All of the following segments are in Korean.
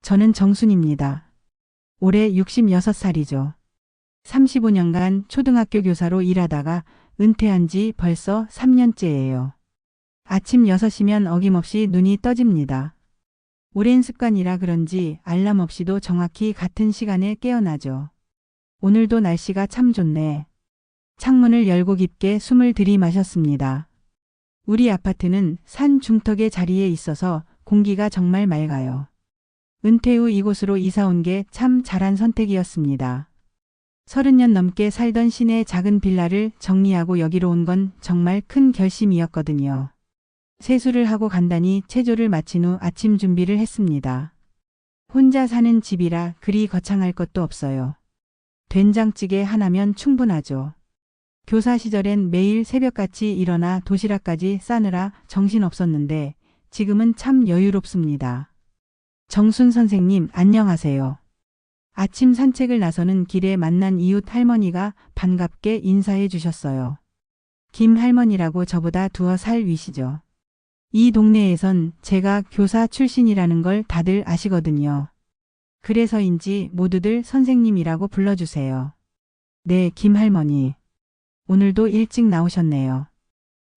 저는 정순입니다. 올해 66살이죠. 35년간 초등학교 교사로 일하다가 은퇴한 지 벌써 3년째예요. 아침 6시면 어김없이 눈이 떠집니다. 오랜 습관이라 그런지 알람 없이도 정확히 같은 시간에 깨어나죠. 오늘도 날씨가 참 좋네. 창문을 열고 깊게 숨을 들이마셨습니다. 우리 아파트는 산 중턱의 자리에 있어서 공기가 정말 맑아요. 은퇴 후 이곳으로 이사 온 게 참 잘한 선택이었습니다. 30년 넘게 살던 시내 작은 빌라를 정리하고 여기로 온 건 정말 큰 결심이었거든요. 세수를 하고 간단히 체조를 마친 후 아침 준비를 했습니다. 혼자 사는 집이라 그리 거창할 것도 없어요. 된장찌개 하나면 충분하죠. 교사 시절엔 매일 새벽같이 일어나 도시락까지 싸느라 정신없었는데 지금은 참 여유롭습니다. 정순 선생님, 안녕하세요. 아침 산책을 나서는 길에 만난 이웃 할머니가 반갑게 인사해 주셨어요. 김 할머니라고 저보다 2살 위시죠. 이 동네에선 제가 교사 출신이라는 걸 다들 아시거든요. 그래서인지 모두들 선생님이라고 불러주세요. 네, 김 할머니. 오늘도 일찍 나오셨네요.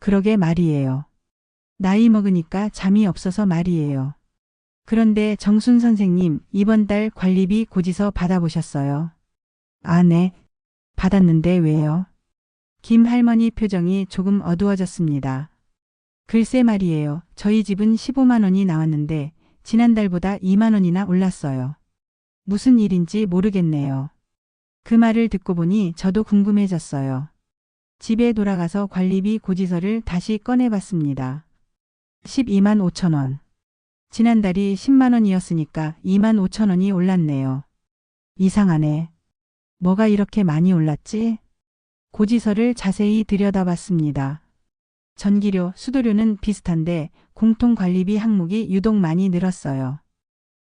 그러게 말이에요. 나이 먹으니까 잠이 없어서 말이에요. 그런데 정순 선생님, 이번 달 관리비 고지서 받아보셨어요? 아, 네. 받았는데 왜요? 김 할머니 표정이 조금 어두워졌습니다. 글쎄 말이에요. 저희 집은 15만 원이 나왔는데 지난달보다 2만 원이나 올랐어요. 무슨 일인지 모르겠네요. 그 말을 듣고 보니 저도 궁금해졌어요. 집에 돌아가서 관리비 고지서를 다시 꺼내봤습니다. 12만 5천 원. 지난달이 10만 원이었으니까 2만 5천 원이 올랐네요. 이상하네. 뭐가 이렇게 많이 올랐지? 고지서를 자세히 들여다봤습니다. 전기료, 수도료는 비슷한데 공통관리비 항목이 유독 많이 늘었어요.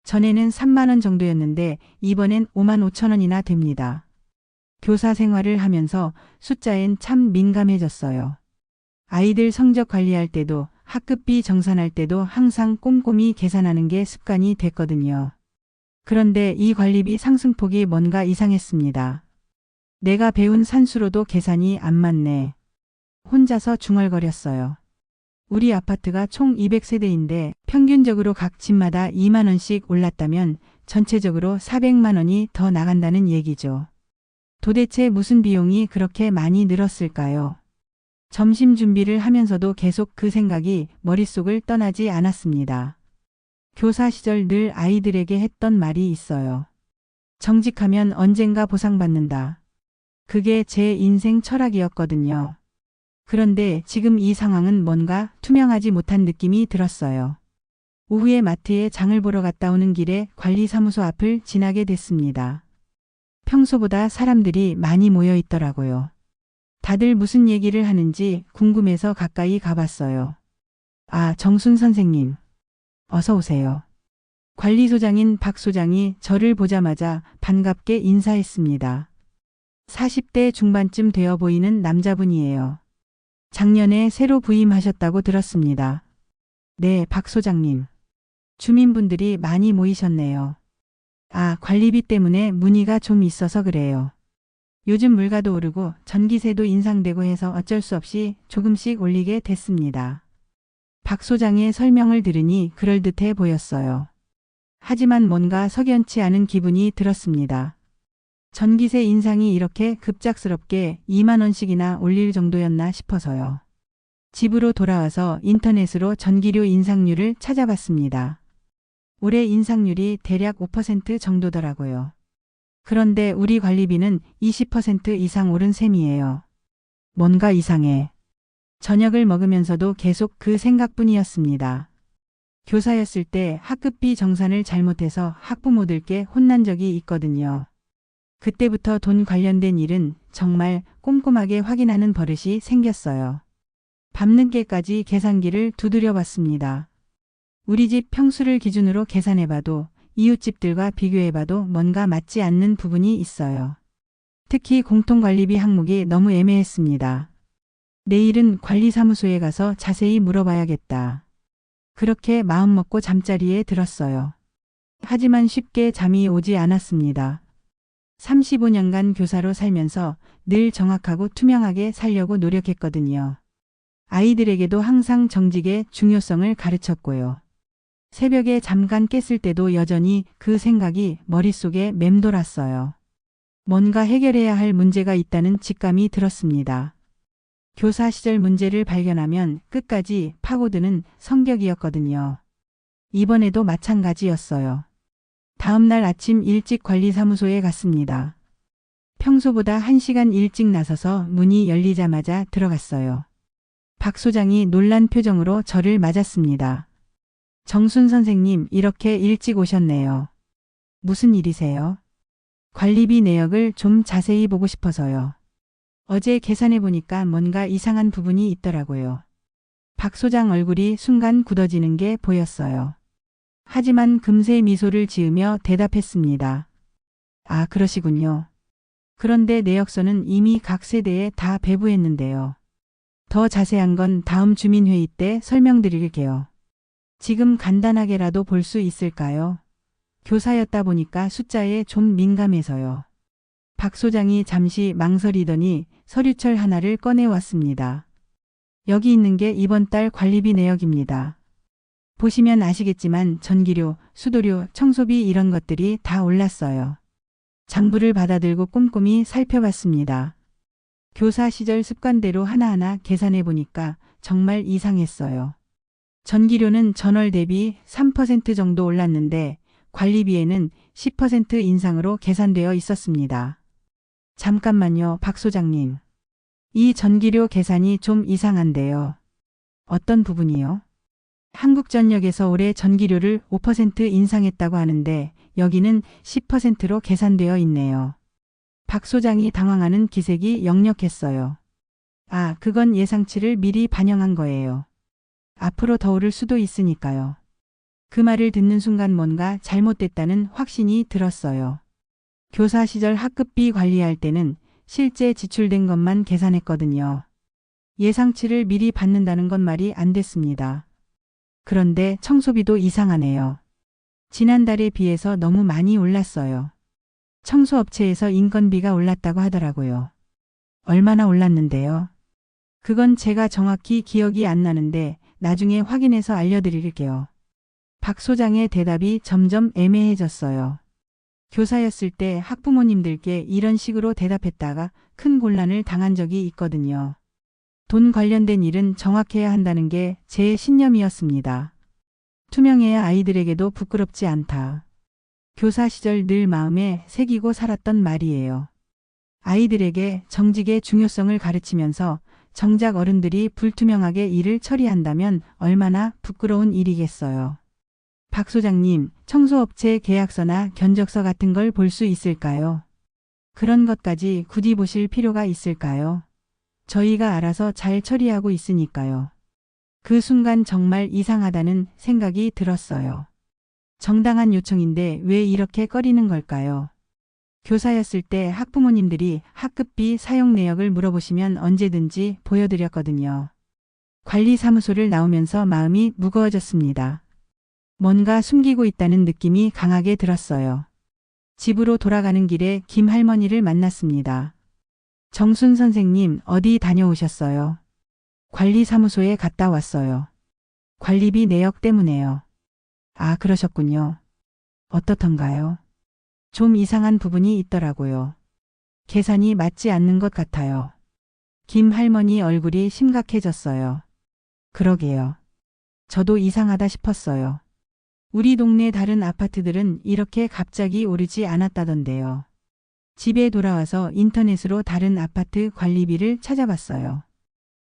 전에는 3만 원 정도였는데 이번엔 5만 5천 원이나 됩니다. 교사 생활을 하면서 숫자엔 참 민감해졌어요. 아이들 성적 관리할 때도 학급비 정산할 때도 항상 꼼꼼히 계산하는 게 습관이 됐거든요. 그런데 이 관리비 상승폭이 뭔가 이상했습니다. 내가 배운 산수로도 계산이 안 맞네. 혼자서 중얼거렸어요. 우리 아파트가 총 200세대인데 평균적으로 각 집마다 2만 원씩 올랐다면 전체적으로 400만 원이 더 나간다는 얘기죠. 도대체 무슨 비용이 그렇게 많이 늘었을까요? 점심 준비를 하면서도 계속 그 생각이 머릿속을 떠나지 않았습니다. 교사 시절 늘 아이들에게 했던 말이 있어요. 정직하면 언젠가 보상받는다. 그게 제 인생 철학이었거든요. 그런데 지금 이 상황은 뭔가 투명하지 못한 느낌이 들었어요. 오후에 마트에 장을 보러 갔다 오는 길에 관리사무소 앞을 지나게 됐습니다. 평소보다 사람들이 많이 모여 있더라고요. 다들 무슨 얘기를 하는지 궁금해서 가까이 가봤어요. 아, 정순 선생님. 어서 오세요. 관리소장인 박 소장이 저를 보자마자 반갑게 인사했습니다. 40대 중반쯤 되어 보이는 남자분이에요. 작년에 새로 부임하셨다고 들었습니다. 네, 박 소장님. 주민분들이 많이 모이셨네요. 아, 관리비 때문에 문의가 좀 있어서 그래요. 요즘 물가도 오르고 전기세도 인상되고 해서 어쩔 수 없이 조금씩 올리게 됐습니다. 박 소장의 설명을 들으니 그럴듯해 보였어요. 하지만 뭔가 석연치 않은 기분이 들었습니다. 전기세 인상이 이렇게 급작스럽게 2만 원씩이나 올릴 정도였나 싶어서요. 집으로 돌아와서 인터넷으로 전기료 인상률을 찾아봤습니다. 올해 인상률이 대략 5% 정도더라고요. 그런데 우리 관리비는 20% 이상 오른 셈이에요. 뭔가 이상해. 저녁을 먹으면서도 계속 그 생각뿐이었습니다. 교사였을 때 학급비 정산을 잘못해서 학부모들께 혼난 적이 있거든요. 그때부터 돈 관련된 일은 정말 꼼꼼하게 확인하는 버릇이 생겼어요. 밤늦게까지 계산기를 두드려 봤습니다. 우리 집 평수를 기준으로 계산해봐도 이웃집들과 비교해봐도 뭔가 맞지 않는 부분이 있어요. 특히 공통관리비 항목이 너무 애매했습니다. 내일은 관리사무소에 가서 자세히 물어봐야겠다. 그렇게 마음먹고 잠자리에 들었어요. 하지만 쉽게 잠이 오지 않았습니다. 35년간 교사로 살면서 늘 정확하고 투명하게 살려고 노력했거든요. 아이들에게도 항상 정직의 중요성을 가르쳤고요. 새벽에 잠깐 깼을 때도 여전히 그 생각이 머릿속에 맴돌았어요. 뭔가 해결해야 할 문제가 있다는 직감이 들었습니다. 교사 시절 문제를 발견하면 끝까지 파고드는 성격이었거든요. 이번에도 마찬가지였어요. 다음 날 아침 일찍 관리사무소에 갔습니다. 평소보다 1시간 일찍 나서서 문이 열리자마자 들어갔어요. 박 소장이 놀란 표정으로 저를 맞았습니다. 정순 선생님, 이렇게 일찍 오셨네요. 무슨 일이세요? 관리비 내역을 좀 자세히 보고 싶어서요. 어제 계산해 보니까 뭔가 이상한 부분이 있더라고요. 박 소장 얼굴이 순간 굳어지는 게 보였어요. 하지만 금세 미소를 지으며 대답했습니다. 아, 그러시군요. 그런데 내역서는 이미 각 세대에 다 배부했는데요. 더 자세한 건 다음 주민회의 때 설명드릴게요. 지금 간단하게라도 볼 수 있을까요? 교사였다 보니까 숫자에 좀 민감해서요. 박 소장이 잠시 망설이더니 서류철 하나를 꺼내왔습니다. 여기 있는 게 이번 달 관리비 내역입니다. 보시면 아시겠지만 전기료, 수도료, 청소비 이런 것들이 다 올랐어요. 장부를 받아들고 꼼꼼히 살펴봤습니다. 교사 시절 습관대로 하나하나 계산해 보니까 정말 이상했어요. 전기료는 전월 대비 3% 정도 올랐는데 관리비에는 10% 인상으로 계산되어 있었습니다. 잠깐만요, 박 소장님. 이 전기료 계산이 좀 이상한데요. 어떤 부분이요? 한국전력에서 올해 전기료를 5% 인상했다고 하는데 여기는 10%로 계산되어 있네요. 박 소장이 당황하는 기색이 역력했어요. 아, 그건 예상치를 미리 반영한 거예요. 앞으로 더 오를 수도 있으니까요. 그 말을 듣는 순간 뭔가 잘못됐다는 확신이 들었어요. 교사 시절 학급비 관리할 때는 실제 지출된 것만 계산했거든요. 예상치를 미리 받는다는 건 말이 안 됐습니다. 그런데 청소비도 이상하네요. 지난달에 비해서 너무 많이 올랐어요. 청소업체에서 인건비가 올랐다고 하더라고요. 얼마나 올랐는데요? 그건 제가 정확히 기억이 안 나는데 나중에 확인해서 알려드릴게요. 박 소장의 대답이 점점 애매해졌어요. 교사였을 때 학부모님들께 이런 식으로 대답했다가 큰 곤란을 당한 적이 있거든요. 돈 관련된 일은 정확해야 한다는 게 제 신념이었습니다. 투명해야 아이들에게도 부끄럽지 않다. 교사 시절 늘 마음에 새기고 살았던 말이에요. 아이들에게 정직의 중요성을 가르치면서 정작 어른들이 불투명하게 일을 처리한다면 얼마나 부끄러운 일이겠어요. 박 소장님, 청소업체 계약서나 견적서 같은 걸 볼 수 있을까요? 그런 것까지 굳이 보실 필요가 있을까요? 저희가 알아서 잘 처리하고 있으니까요. 그 순간 정말 이상하다는 생각이 들었어요. 정당한 요청인데 왜 이렇게 꺼리는 걸까요? 교사였을 때 학부모님들이 학급비 사용 내역을 물어보시면 언제든지 보여드렸거든요. 관리사무소를 나오면서 마음이 무거워졌습니다. 뭔가 숨기고 있다는 느낌이 강하게 들었어요. 집으로 돌아가는 길에 김 할머니를 만났습니다. 정순 선생님, 어디 다녀오셨어요? 관리사무소에 갔다 왔어요. 관리비 내역 때문에요. 아, 그러셨군요. 어떻던가요? 좀 이상한 부분이 있더라고요. 계산이 맞지 않는 것 같아요. 김 할머니 얼굴이 심각해졌어요. 그러게요. 저도 이상하다 싶었어요. 우리 동네 다른 아파트들은 이렇게 갑자기 오르지 않았다던데요. 집에 돌아와서 인터넷으로 다른 아파트 관리비를 찾아봤어요.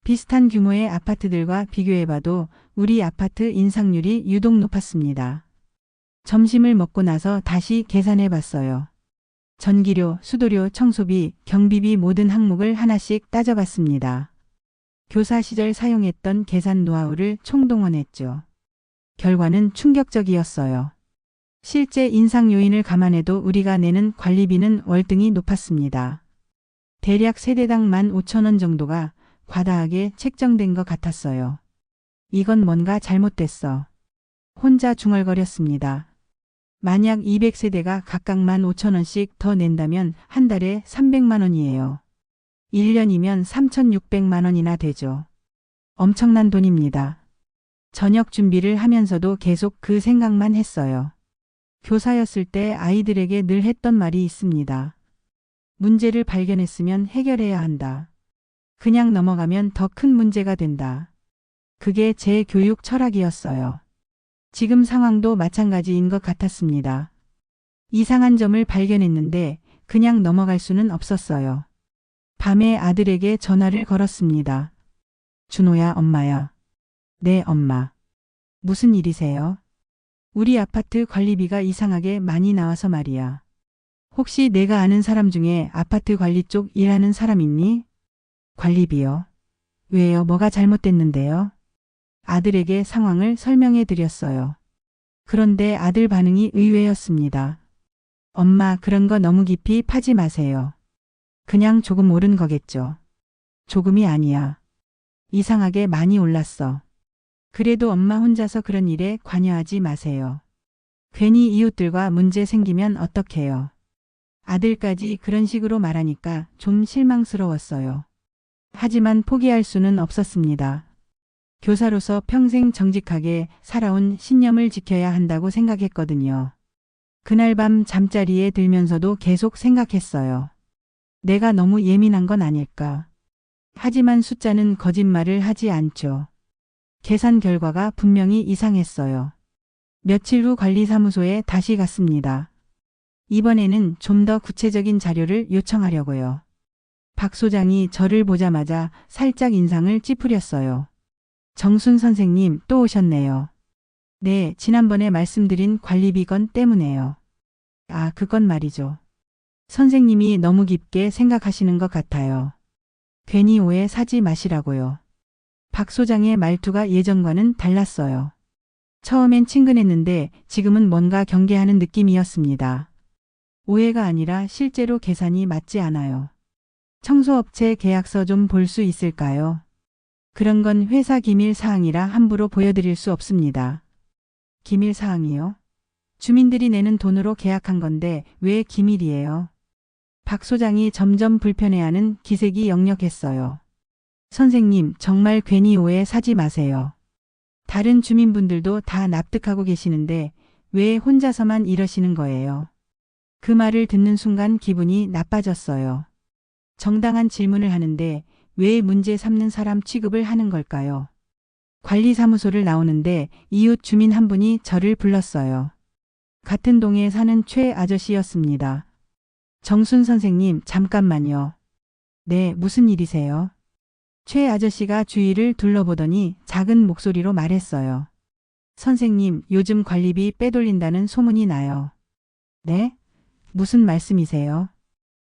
비슷한 규모의 아파트들과 비교해봐도 우리 아파트 인상률이 유독 높았습니다. 점심을 먹고 나서 다시 계산해봤어요. 전기료, 수도료, 청소비, 경비비 모든 항목을 하나씩 따져봤습니다. 교사 시절 사용했던 계산 노하우를 총동원했죠. 결과는 충격적이었어요. 실제 인상 요인을 감안해도 우리가 내는 관리비는 월등히 높았습니다. 대략 세대당 15,000원 정도가 과다하게 책정된 것 같았어요. 이건 뭔가 잘못됐어. 혼자 중얼거렸습니다. 만약 200세대가 각각 15,000원씩 더 낸다면 한 달에 300만 원이에요. 1년이면 3,600만 원이나 되죠. 엄청난 돈입니다. 저녁 준비를 하면서도 계속 그 생각만 했어요. 교사였을 때 아이들에게 늘 했던 말이 있습니다. 문제를 발견했으면 해결해야 한다. 그냥 넘어가면 더 큰 문제가 된다. 그게 제 교육 철학이었어요. 지금 상황도 마찬가지인 것 같았습니다. 이상한 점을 발견했는데 그냥 넘어갈 수는 없었어요. 밤에 아들에게 전화를 걸었습니다. 준호야, 엄마야. 네, 엄마. 무슨 일이세요? 우리 아파트 관리비가 이상하게 많이 나와서 말이야. 혹시 내가 아는 사람 중에 아파트 관리 쪽 일하는 사람 있니? 관리비요? 왜요? 뭐가 잘못됐는데요? 아들에게 상황을 설명해 드렸어요. 그런데 아들 반응이 의외였습니다. 엄마, 그런 거 너무 깊이 파지 마세요. 그냥 조금 오른 거겠죠. 조금이 아니야. 이상하게 많이 올랐어. 그래도 엄마 혼자서 그런 일에 관여하지 마세요. 괜히 이웃들과 문제 생기면 어떡해요. 아들까지 그런 식으로 말하니까 좀 실망스러웠어요. 하지만 포기할 수는 없었습니다. 교사로서 평생 정직하게 살아온 신념을 지켜야 한다고 생각했거든요. 그날 밤 잠자리에 들면서도 계속 생각했어요. 내가 너무 예민한 건 아닐까. 하지만 숫자는 거짓말을 하지 않죠. 계산 결과가 분명히 이상했어요. 며칠 후 관리사무소에 다시 갔습니다. 이번에는 좀 더 구체적인 자료를 요청하려고요. 박 소장이 저를 보자마자 살짝 인상을 찌푸렸어요. 정순 선생님, 또 오셨네요. 네, 지난번에 말씀드린 관리비 건 때문에요. 아, 그건 말이죠. 선생님이 너무 깊게 생각하시는 것 같아요. 괜히 오해 사지 마시라고요. 박 소장의 말투가 예전과는 달랐어요. 처음엔 친근했는데 지금은 뭔가 경계하는 느낌이었습니다. 오해가 아니라 실제로 계산이 맞지 않아요. 청소업체 계약서 좀 볼 수 있을까요? 그런 건 회사 기밀 사항이라 함부로 보여드릴 수 없습니다. 기밀 사항이요? 주민들이 내는 돈으로 계약한 건데 왜 기밀이에요? 박 소장이 점점 불편해하는 기색이 역력했어요. 선생님, 정말 괜히 오해 사지 마세요. 다른 주민분들도 다 납득하고 계시는데 왜 혼자서만 이러시는 거예요? 그 말을 듣는 순간 기분이 나빠졌어요. 정당한 질문을 하는데 왜 문제 삼는 사람 취급을 하는 걸까요? 관리사무소를 나오는데 이웃 주민 한 분이 저를 불렀어요. 같은 동에 사는 최 아저씨였습니다. 정순 선생님, 잠깐만요. 네, 무슨 일이세요? 최 아저씨가 주위를 둘러보더니 작은 목소리로 말했어요. 선생님, 요즘 관리비 빼돌린다는 소문이 나요. 네? 무슨 말씀이세요?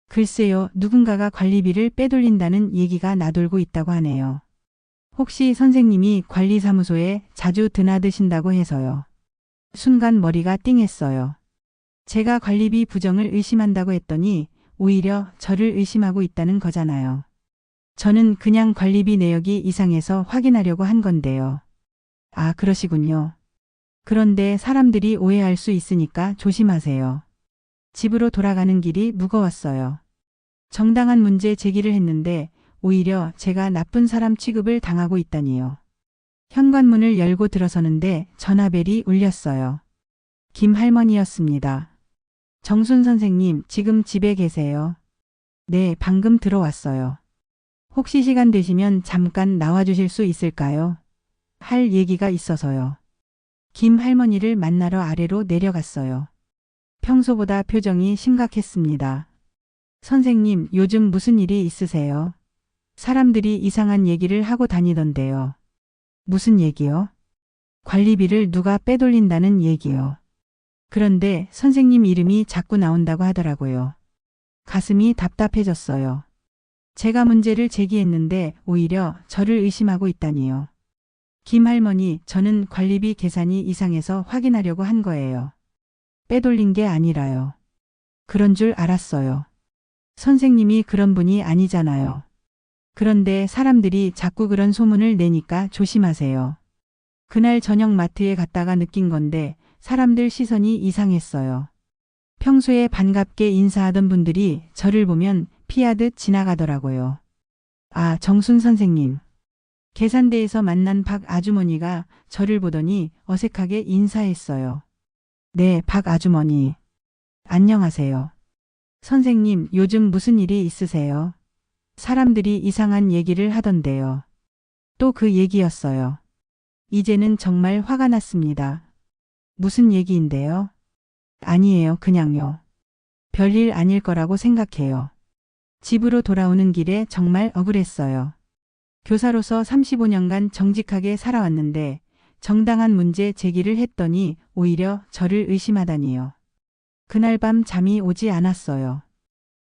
글쎄요, 누군가가 관리비를 빼돌린다는 얘기가 나돌고 있다고 하네요. 혹시 선생님이 관리사무소에 자주 드나드신다고 해서요. 순간 머리가 띵했어요. 제가 관리비 부정을 의심한다고 했더니 오히려 저를 의심하고 있다는 거잖아요. 저는 그냥 관리비 내역이 이상해서 확인하려고 한 건데요. 아, 그러시군요. 그런데 사람들이 오해할 수 있으니까 조심하세요. 집으로 돌아가는 길이 무거웠어요. 정당한 문제 제기를 했는데 오히려 제가 나쁜 사람 취급을 당하고 있다니요. 현관문을 열고 들어서는데 전화벨이 울렸어요. 김 할머니였습니다. 정순 선생님, 지금 집에 계세요? 네, 방금 들어왔어요. 혹시 시간 되시면 잠깐 나와주실 수 있을까요? 할 얘기가 있어서요. 김 할머니를 만나러 아래로 내려갔어요. 평소보다 표정이 심각했습니다. 선생님, 요즘 무슨 일이 있으세요? 사람들이 이상한 얘기를 하고 다니던데요. 무슨 얘기요? 관리비를 누가 빼돌린다는 얘기요. 그런데 선생님 이름이 자꾸 나온다고 하더라고요. 가슴이 답답해졌어요. 제가 문제를 제기했는데 오히려 저를 의심하고 있다니요. 김 할머니, 저는 관리비 계산이 이상해서 확인하려고 한 거예요. 빼돌린 게 아니라요. 그런 줄 알았어요. 선생님이 그런 분이 아니잖아요. 그런데 사람들이 자꾸 그런 소문을 내니까 조심하세요. 그날 저녁 마트에 갔다가 느낀 건데 사람들 시선이 이상했어요. 평소에 반갑게 인사하던 분들이 저를 보면 피하듯 지나가더라고요. 아, 정순 선생님. 계산대에서 만난 박 아주머니가 저를 보더니 어색하게 인사했어요. 네, 박 아주머니. 안녕하세요. 선생님, 요즘 무슨 일이 있으세요? 사람들이 이상한 얘기를 하던데요. 또 그 얘기였어요. 이제는 정말 화가 났습니다. 무슨 얘기인데요? 아니에요, 그냥요. 별일 아닐 거라고 생각해요. 집으로 돌아오는 길에 정말 억울했어요. 교사로서 35년간 정직하게 살아왔는데 정당한 문제 제기를 했더니 오히려 저를 의심하다니요. 그날 밤 잠이 오지 않았어요.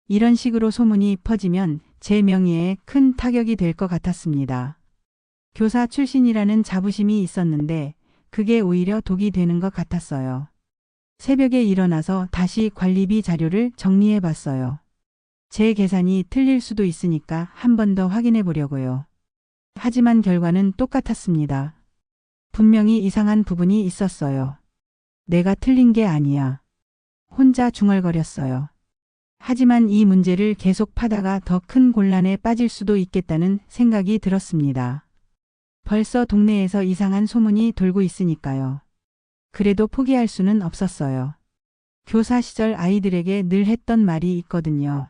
이런 식으로 소문이 퍼지면 제 명예에 큰 타격이 될 것 같았습니다. 교사 출신이라는 자부심이 있었는데 그게 오히려 독이 되는 것 같았어요. 새벽에 일어나서 다시 관리비 자료를 정리해 봤어요. 제 계산이 틀릴 수도 있으니까 한 번 더 확인해 보려고요. 하지만 결과는 똑같았습니다. 분명히 이상한 부분이 있었어요. 내가 틀린 게 아니야. 혼자 중얼거렸어요. 하지만 이 문제를 계속 파다가 더 큰 곤란에 빠질 수도 있겠다는 생각이 들었습니다. 벌써 동네에서 이상한 소문이 돌고 있으니까요. 그래도 포기할 수는 없었어요. 교사 시절 아이들에게 늘 했던 말이 있거든요.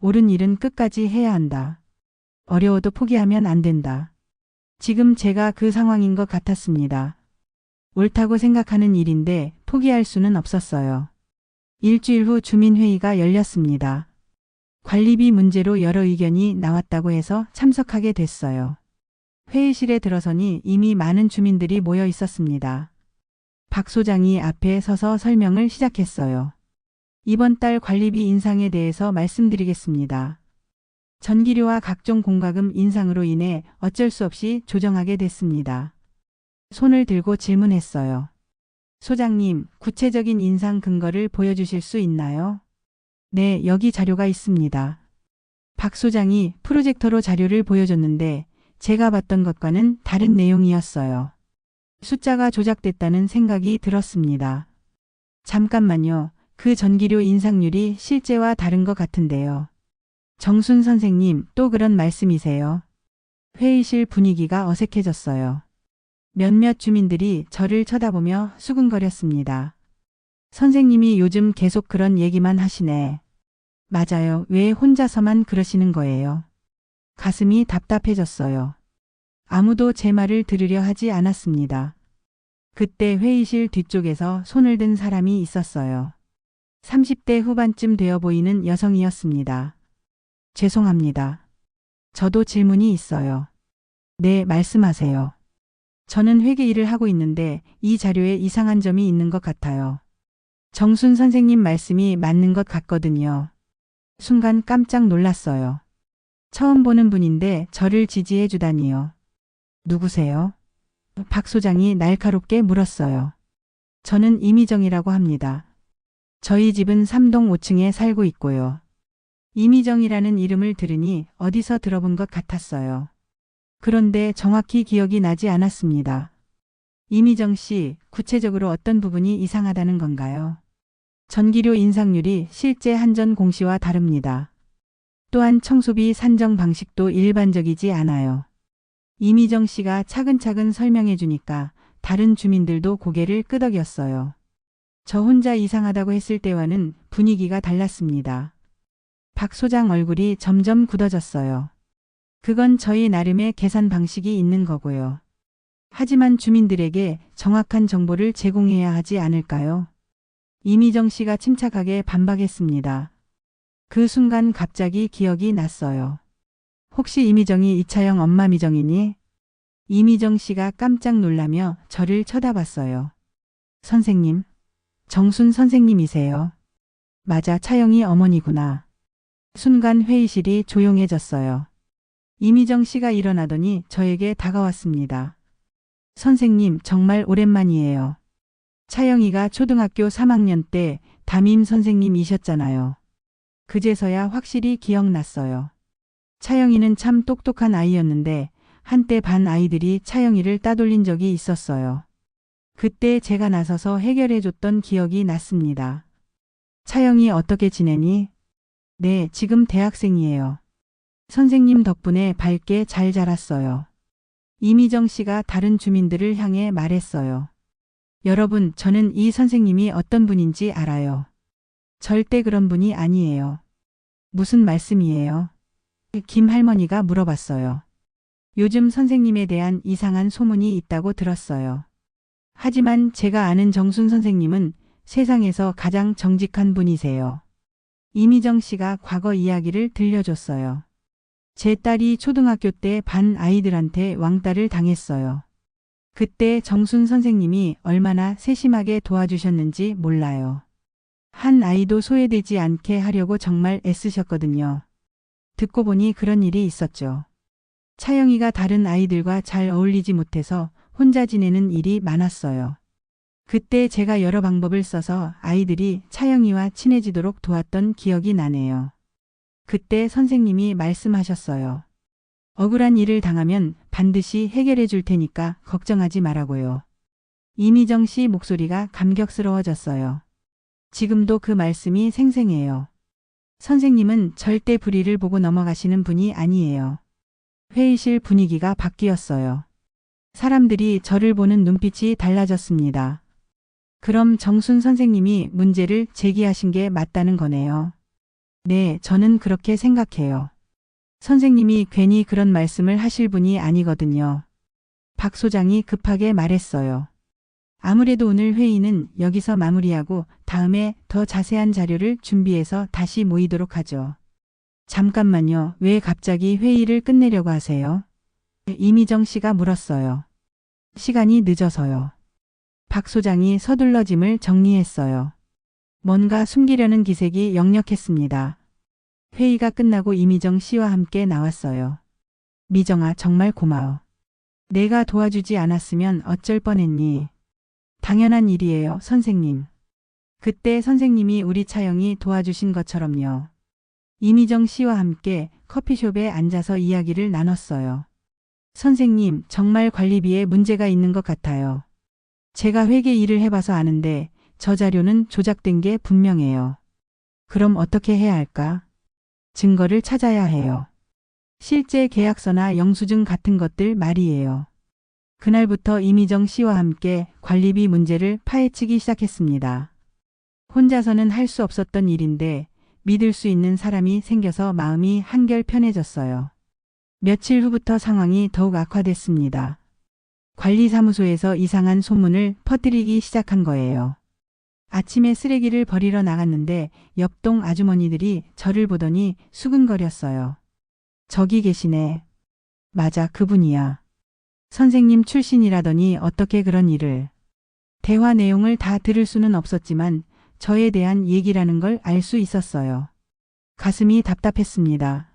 옳은 일은 끝까지 해야 한다. 어려워도 포기하면 안 된다. 지금 제가 그 상황인 것 같았습니다. 옳다고 생각하는 일인데 포기할 수는 없었어요. 일주일 후 주민회의가 열렸습니다. 관리비 문제로 여러 의견이 나왔다고 해서 참석하게 됐어요. 회의실에 들어서니 이미 많은 주민들이 모여 있었습니다. 박 소장이 앞에 서서 설명을 시작했어요. 이번 달 관리비 인상에 대해서 말씀드리겠습니다. 전기료와 각종 공과금 인상으로 인해 어쩔 수 없이 조정하게 됐습니다. 손을 들고 질문했어요. 소장님, 구체적인 인상 근거를 보여주실 수 있나요? 네, 여기 자료가 있습니다. 박 소장이 프로젝터로 자료를 보여줬는데 제가 봤던 것과는 다른 내용이었어요. 숫자가 조작됐다는 생각이 들었습니다. 잠깐만요. 그 전기료 인상률이 실제와 다른 것 같은데요. 정순 선생님, 또 그런 말씀이세요? 회의실 분위기가 어색해졌어요. 몇몇 주민들이 저를 쳐다보며 수근거렸습니다. 선생님이 요즘 계속 그런 얘기만 하시네. 맞아요. 왜 혼자서만 그러시는 거예요? 가슴이 답답해졌어요. 아무도 제 말을 들으려 하지 않았습니다. 그때 회의실 뒤쪽에서 손을 든 사람이 있었어요. 30대 후반쯤 되어 보이는 여성이었습니다. 죄송합니다. 저도 질문이 있어요. 네, 말씀하세요. 저는 회계 일을 하고 있는데 이 자료에 이상한 점이 있는 것 같아요. 정순 선생님 말씀이 맞는 것 같거든요. 순간 깜짝 놀랐어요. 처음 보는 분인데 저를 지지해 주다니요. 누구세요? 박 소장이 날카롭게 물었어요. 저는 이미정이라고 합니다. 저희 집은 3동 5층에 살고 있고요. 이미정이라는 이름을 들으니 어디서 들어본 것 같았어요. 그런데 정확히 기억이 나지 않았습니다. 이미정 씨, 구체적으로 어떤 부분이 이상하다는 건가요? 전기료 인상률이 실제 한전 공시와 다릅니다. 또한 청소비 산정 방식도 일반적이지 않아요. 이미정 씨가 차근차근 설명해 주니까 다른 주민들도 고개를 끄덕였어요. 저 혼자 이상하다고 했을 때와는 분위기가 달랐습니다. 박 소장 얼굴이 점점 굳어졌어요. 그건 저희 나름의 계산 방식이 있는 거고요. 하지만 주민들에게 정확한 정보를 제공해야 하지 않을까요? 이미정 씨가 침착하게 반박했습니다. 그 순간 갑자기 기억이 났어요. 혹시 이미정이 이차영 엄마 미정이니? 이미정 씨가 깜짝 놀라며 저를 쳐다봤어요. 선생님, 정순 선생님이세요? 맞아, 차영이 어머니구나. 순간 회의실이 조용해졌어요. 이미정 씨가 일어나더니 저에게 다가왔습니다. 선생님, 정말 오랜만이에요. 차영이가 초등학교 3학년 때 담임 선생님이셨잖아요. 그제서야 확실히 기억났어요. 차영이는 참 똑똑한 아이였는데 한때 반 아이들이 차영이를 따돌린 적이 있었어요. 그때 제가 나서서 해결해줬던 기억이 났습니다. 차영이 어떻게 지내니? 네, 지금 대학생이에요. 선생님 덕분에 밝게 잘 자랐어요. 이미정 씨가 다른 주민들을 향해 말했어요. 여러분, 저는 이 선생님이 어떤 분인지 알아요. 절대 그런 분이 아니에요. 무슨 말씀이에요? 김 할머니가 물어봤어요. 요즘 선생님에 대한 이상한 소문이 있다고 들었어요. 하지만 제가 아는 정순 선생님은 세상에서 가장 정직한 분이세요. 이미정 씨가 과거 이야기를 들려줬어요. 제 딸이 초등학교 때 반 아이들한테 왕따를 당했어요. 그때 정순 선생님이 얼마나 세심하게 도와주셨는지 몰라요. 한 아이도 소외되지 않게 하려고 정말 애쓰셨거든요. 듣고 보니 그런 일이 있었죠. 차영이가 다른 아이들과 잘 어울리지 못해서 혼자 지내는 일이 많았어요. 그때 제가 여러 방법을 써서 아이들이 차영이와 친해지도록 도왔던 기억이 나네요. 그때 선생님이 말씀하셨어요. 억울한 일을 당하면 반드시 해결해 줄 테니까 걱정하지 말라고요. 이미정 씨 목소리가 감격스러워졌어요. 지금도 그 말씀이 생생해요. 선생님은 절대 불의를 보고 넘어가시는 분이 아니에요. 회의실 분위기가 바뀌었어요. 사람들이 저를 보는 눈빛이 달라졌습니다. 그럼 정순 선생님이 문제를 제기하신 게 맞다는 거네요. 네, 저는 그렇게 생각해요. 선생님이 괜히 그런 말씀을 하실 분이 아니거든요. 박 소장이 급하게 말했어요. 아무래도 오늘 회의는 여기서 마무리하고 다음에 더 자세한 자료를 준비해서 다시 모이도록 하죠. 잠깐만요. 왜 갑자기 회의를 끝내려고 하세요? 이미정 씨가 물었어요. 시간이 늦어서요. 박 소장이 서둘러 짐을 정리했어요. 뭔가 숨기려는 기색이 역력했습니다. 회의가 끝나고 이미정 씨와 함께 나왔어요. 미정아, 정말 고마워. 내가 도와주지 않았으면 어쩔 뻔했니? 당연한 일이에요, 선생님. 그때 선생님이 우리 차영이 도와주신 것처럼요. 이미정 씨와 함께 커피숍에 앉아서 이야기를 나눴어요. 선생님, 정말 관리비에 문제가 있는 것 같아요. 제가 회계 일을 해봐서 아는데 저 자료는 조작된 게 분명해요. 그럼 어떻게 해야 할까? 증거를 찾아야 해요. 실제 계약서나 영수증 같은 것들 말이에요. 그날부터 이미정 씨와 함께 관리비 문제를 파헤치기 시작했습니다. 혼자서는 할 수 없었던 일인데 믿을 수 있는 사람이 생겨서 마음이 한결 편해졌어요. 며칠 후부터 상황이 더욱 악화됐습니다. 관리사무소에서 이상한 소문을 퍼뜨리기 시작한 거예요. 아침에 쓰레기를 버리러 나갔는데 옆동 아주머니들이 저를 보더니 수근거렸어요. 저기 계시네. 맞아, 그분이야. 선생님 출신이라더니 어떻게 그런 일을. 대화 내용을 다 들을 수는 없었지만 저에 대한 얘기라는 걸 알 수 있었어요. 가슴이 답답했습니다.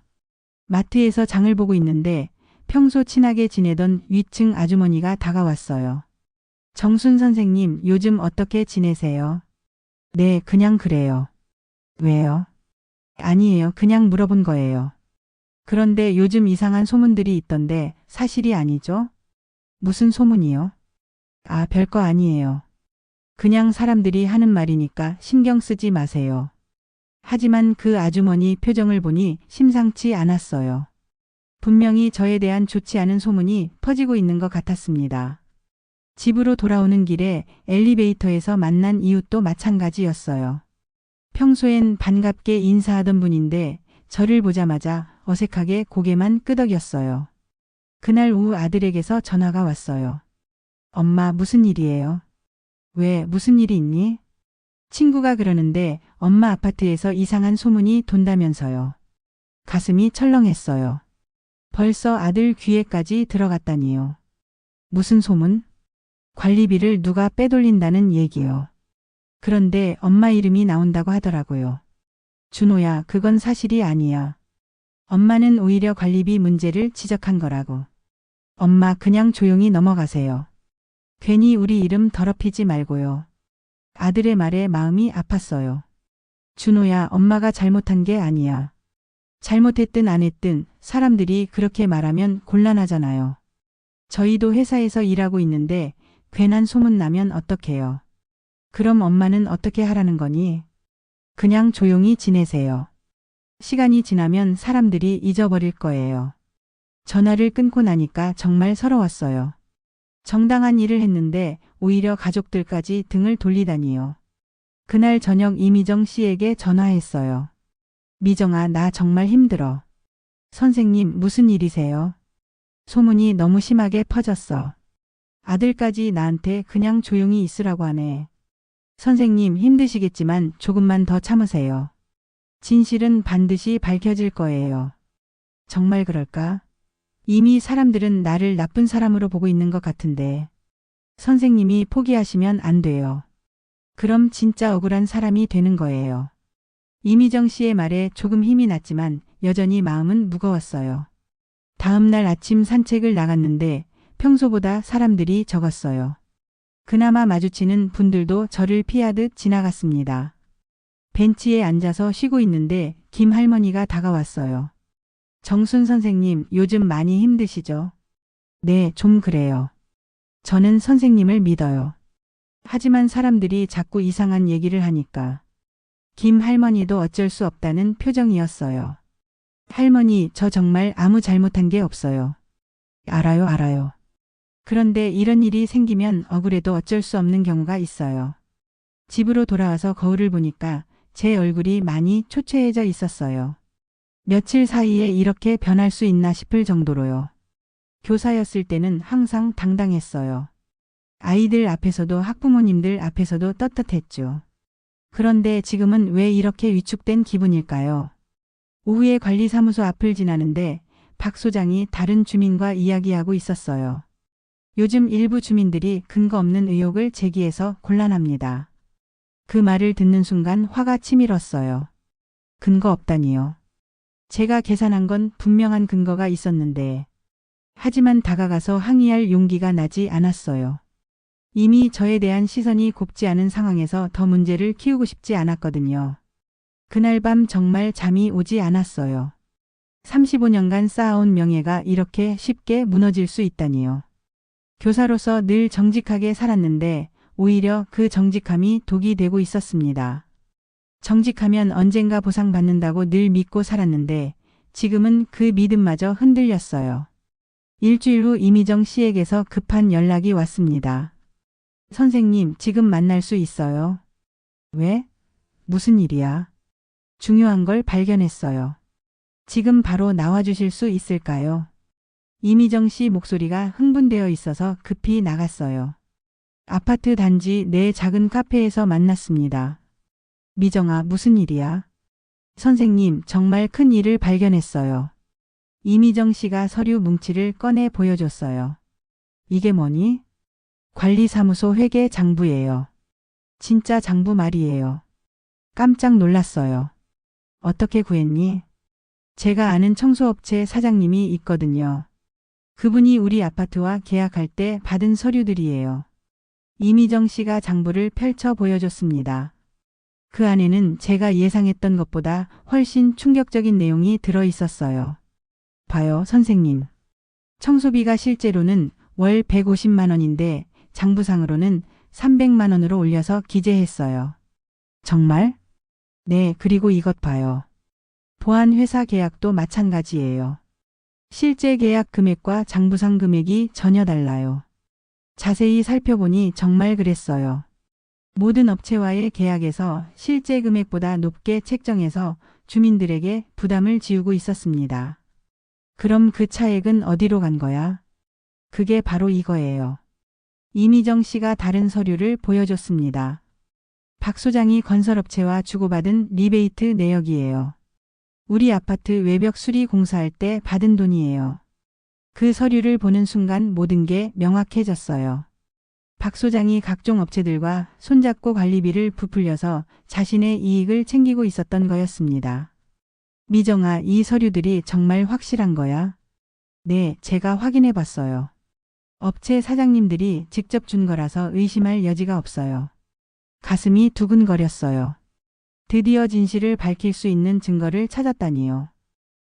마트에서 장을 보고 있는데 평소 친하게 지내던 위층 아주머니가 다가왔어요. 정순 선생님, 요즘 어떻게 지내세요? 네, 그냥 그래요. 왜요? 아니에요. 그냥 물어본 거예요. 그런데 요즘 이상한 소문들이 있던데 사실이 아니죠? 무슨 소문이요? 아, 별거 아니에요. 그냥 사람들이 하는 말이니까 신경 쓰지 마세요. 하지만 그 아주머니 표정을 보니 심상치 않았어요. 분명히 저에 대한 좋지 않은 소문이 퍼지고 있는 것 같았습니다. 집으로 돌아오는 길에 엘리베이터에서 만난 이웃도 마찬가지였어요. 평소엔 반갑게 인사하던 분인데 저를 보자마자 어색하게 고개만 끄덕였어요. 그날 오후 아들에게서 전화가 왔어요. 엄마, 무슨 일이에요? 왜, 무슨 일이 있니? 친구가 그러는데 엄마 아파트에서 이상한 소문이 돈다면서요. 가슴이 철렁했어요. 벌써 아들 귀에까지 들어갔다니요. 무슨 소문? 관리비를 누가 빼돌린다는 얘기요. 그런데 엄마 이름이 나온다고 하더라고요. 준호야, 그건 사실이 아니야. 엄마는 오히려 관리비 문제를 지적한 거라고. 엄마, 그냥 조용히 넘어가세요. 괜히 우리 이름 더럽히지 말고요. 아들의 말에 마음이 아팠어요. 준호야, 엄마가 잘못한 게 아니야. 잘못했든 안 했든 사람들이 그렇게 말하면 곤란하잖아요. 저희도 회사에서 일하고 있는데 괜한 소문 나면 어떡해요? 그럼 엄마는 어떻게 하라는 거니? 그냥 조용히 지내세요. 시간이 지나면 사람들이 잊어버릴 거예요. 전화를 끊고 나니까 정말 서러웠어요. 정당한 일을 했는데 오히려 가족들까지 등을 돌리다니요. 그날 저녁 이미정 씨에게 전화했어요. 미정아, 나 정말 힘들어. 선생님, 무슨 일이세요? 소문이 너무 심하게 퍼졌어. 아들까지 나한테 그냥 조용히 있으라고 하네. 선생님, 힘드시겠지만 조금만 더 참으세요. 진실은 반드시 밝혀질 거예요. 정말 그럴까? 이미 사람들은 나를 나쁜 사람으로 보고 있는 것 같은데. 선생님이 포기하시면 안 돼요. 그럼 진짜 억울한 사람이 되는 거예요. 이미정 씨의 말에 조금 힘이 났지만 여전히 마음은 무거웠어요. 다음 날 아침 산책을 나갔는데 평소보다 사람들이 적었어요. 그나마 마주치는 분들도 저를 피하듯 지나갔습니다. 벤치에 앉아서 쉬고 있는데 김 할머니가 다가왔어요. 정순 선생님, 요즘 많이 힘드시죠? 네, 좀 그래요. 저는 선생님을 믿어요. 하지만 사람들이 자꾸 이상한 얘기를 하니까. 김 할머니도 어쩔 수 없다는 표정이었어요. 할머니, 저 정말 아무 잘못한 게 없어요. 알아요, 알아요. 그런데 이런 일이 생기면 억울해도 어쩔 수 없는 경우가 있어요. 집으로 돌아와서 거울을 보니까 제 얼굴이 많이 초췌해져 있었어요. 며칠 사이에 이렇게 변할 수 있나 싶을 정도로요. 교사였을 때는 항상 당당했어요. 아이들 앞에서도 학부모님들 앞에서도 떳떳했죠. 그런데 지금은 왜 이렇게 위축된 기분일까요? 오후에 관리사무소 앞을 지나는데 박 소장이 다른 주민과 이야기하고 있었어요. 요즘 일부 주민들이 근거 없는 의혹을 제기해서 곤란합니다. 그 말을 듣는 순간 화가 치밀었어요. 근거 없다니요. 제가 계산한 건 분명한 근거가 있었는데. 하지만 다가가서 항의할 용기가 나지 않았어요. 이미 저에 대한 시선이 곱지 않은 상황에서 더 문제를 키우고 싶지 않았거든요. 그날 밤 정말 잠이 오지 않았어요. 35년간 쌓아온 명예가 이렇게 쉽게 무너질 수 있다니요. 교사로서 늘 정직하게 살았는데 오히려 그 정직함이 독이 되고 있었습니다. 정직하면 언젠가 보상받는다고 늘 믿고 살았는데 지금은 그 믿음마저 흔들렸어요. 일주일 후 이미정 씨에게서 급한 연락이 왔습니다. 선생님, 지금 만날 수 있어요? 왜? 무슨 일이야? 중요한 걸 발견했어요. 지금 바로 나와주실 수 있을까요? 이미정 씨 목소리가 흥분되어 있어서 급히 나갔어요. 아파트 단지 내 작은 카페에서 만났습니다. 미정아, 무슨 일이야? 선생님, 정말 큰 일을 발견했어요. 이미정 씨가 서류 뭉치를 꺼내 보여줬어요. 이게 뭐니? 관리사무소 회계 장부예요. 진짜 장부 말이에요. 깜짝 놀랐어요. 어떻게 구했니? 제가 아는 청소업체 사장님이 있거든요. 그분이 우리 아파트와 계약할 때 받은 서류들이에요. 이미정 씨가 장부를 펼쳐 보여줬습니다. 그 안에는 제가 예상했던 것보다 훨씬 충격적인 내용이 들어 있었어요. 봐요, 선생님. 청소비가 실제로는 월 150만 원인데 장부상으로는 300만 원으로 올려서 기재했어요. 정말? 네, 그리고 이것 봐요. 보안회사 계약도 마찬가지예요. 실제 계약 금액과 장부상 금액이 전혀 달라요. 자세히 살펴보니 정말 그랬어요. 모든 업체와의 계약에서 실제 금액보다 높게 책정해서 주민들에게 부담을 지우고 있었습니다. 그럼 그 차액은 어디로 간 거야? 그게 바로 이거예요. 이미정 씨가 다른 서류를 보여줬습니다. 박 소장이 건설업체와 주고받은 리베이트 내역이에요. 우리 아파트 외벽 수리 공사할 때 받은 돈이에요. 그 서류를 보는 순간 모든 게 명확해졌어요. 박 소장이 각종 업체들과 손잡고 관리비를 부풀려서 자신의 이익을 챙기고 있었던 거였습니다. 미정아, 이 서류들이 정말 확실한 거야? 네, 제가 확인해 봤어요. 업체 사장님들이 직접 준 거라서 의심할 여지가 없어요. 가슴이 두근거렸어요. 드디어 진실을 밝힐 수 있는 증거를 찾았다니요.